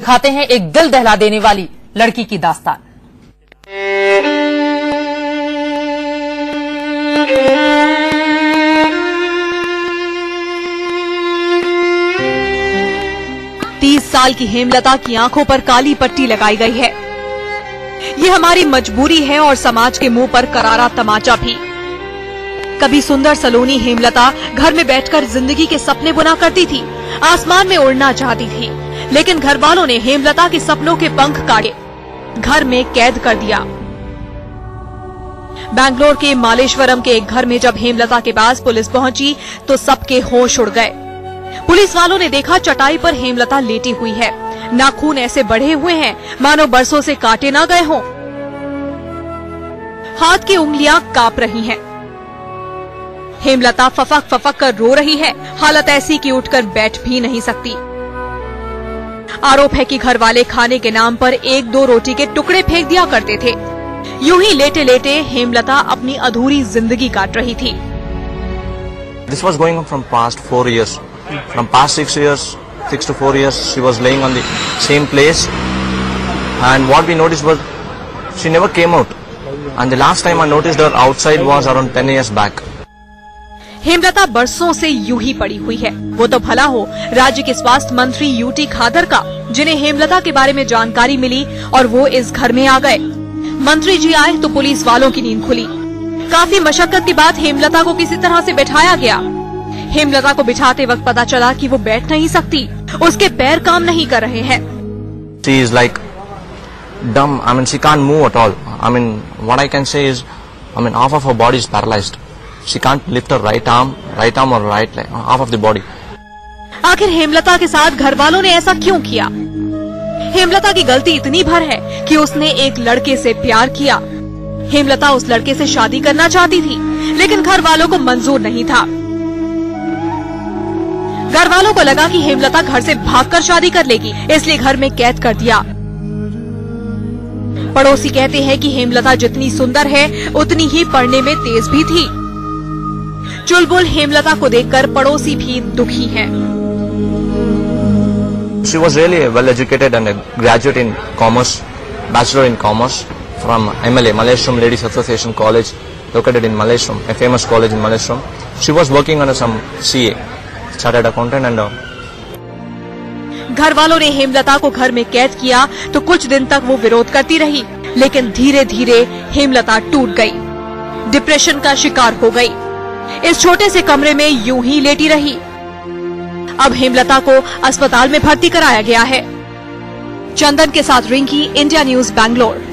दिखाते हैं एक दिल दहला देने वाली लड़की की दास्तान। साल की हेमलता की आंखों पर काली पट्टी लगाई गई है। ये हमारी मजबूरी है और समाज के मुंह पर करारा तमाचा भी। कभी सुंदर सलोनी हेमलता घर में बैठकर जिंदगी के सपने बुना करती थी, आसमान में उड़ना चाहती थी, लेकिन घर वालों ने हेमलता के सपनों के पंख काटे, घर में कैद कर दिया। बैंगलोर के मालेश्वरम के एक घर में जब हेमलता के पास पुलिस पहुंची तो सबके होश उड़ गए। पुलिस वालों ने देखा चटाई पर हेमलता लेटी हुई है, नाखून ऐसे बढ़े हुए हैं मानो बरसों से काटे ना गए हों। हाथ की उंगलियां कांप रही हैं। हेमलता फफक फफक कर रो रही है, हालत ऐसी कि उठकर बैठ भी नहीं सकती। आरोप है कि घर वाले खाने के नाम पर 1-2 रोटी के टुकड़े फेंक दिया करते थे। यूं ही लेटे लेटे हेमलता अपनी अधूरी जिंदगी काट रही थी। This was going on from past 4 years. From past 6 to 4 years, she was laying on the same place, and what we noticed was she never came out. And the last time I noticed her outside was around 10 years back. Hemlata बरसों से यूं ही पड़ी हुई है। वो तो भला हो राज्य के स्वास्थ्य मंत्री यूटी खादर का, जिन्हें हेमलता के बारे में जानकारी मिली और वो इस घर में आ गए। मंत्री जी आए तो पुलिस वालों की नींद खुली। काफी मशक्कत के बाद हेमलता को किसी तरह से बैठाया गया। हेमलता को बिठाते वक्त पता चला कि वो बैठ नहीं सकती, उसके पैर काम नहीं कर रहे हैं। She is like dumb. I mean, she can't move at all. I mean, what I can say is, I mean, half of her body is paralyzed. She can't lift her right arm or right leg, half of the body. आखिर हेमलता के साथ घर वालों ने ऐसा क्यों किया? हेमलता की गलती इतनी भर है कि उसने एक लड़के से प्यार किया। हेमलता उस लड़के से शादी करना चाहती थी, लेकिन घर वालों को मंजूर नहीं था। घर वालों को लगा कि हेमलता घर से भागकर शादी कर लेगी, इसलिए घर में कैद कर दिया। पड़ोसी कहते हैं कि हेमलता जितनी सुंदर है उतनी ही पढ़ने में तेज भी थी। चुलबुल हेमलता को देखकर पड़ोसी भी दुखी हैं। She was really well educated and a graduate in commerce, bachelor in commerce from MLA, Malleshwaram Ladies Association College, located in Malleshwaram, a famous college in Malleshwaram. She was working on some CA, chartered accountant, and घर वालों ने हेमलता को घर में कैद किया तो कुछ दिन तक वो विरोध करती रही, लेकिन धीरे धीरे हेमलता टूट गई, डिप्रेशन का शिकार हो गई। इस छोटे से कमरे में यूं ही लेटी रही। अब हेमलता को अस्पताल में भर्ती कराया गया है। चंदन के साथ रिंकी, इंडिया न्यूज, बैंगलोर।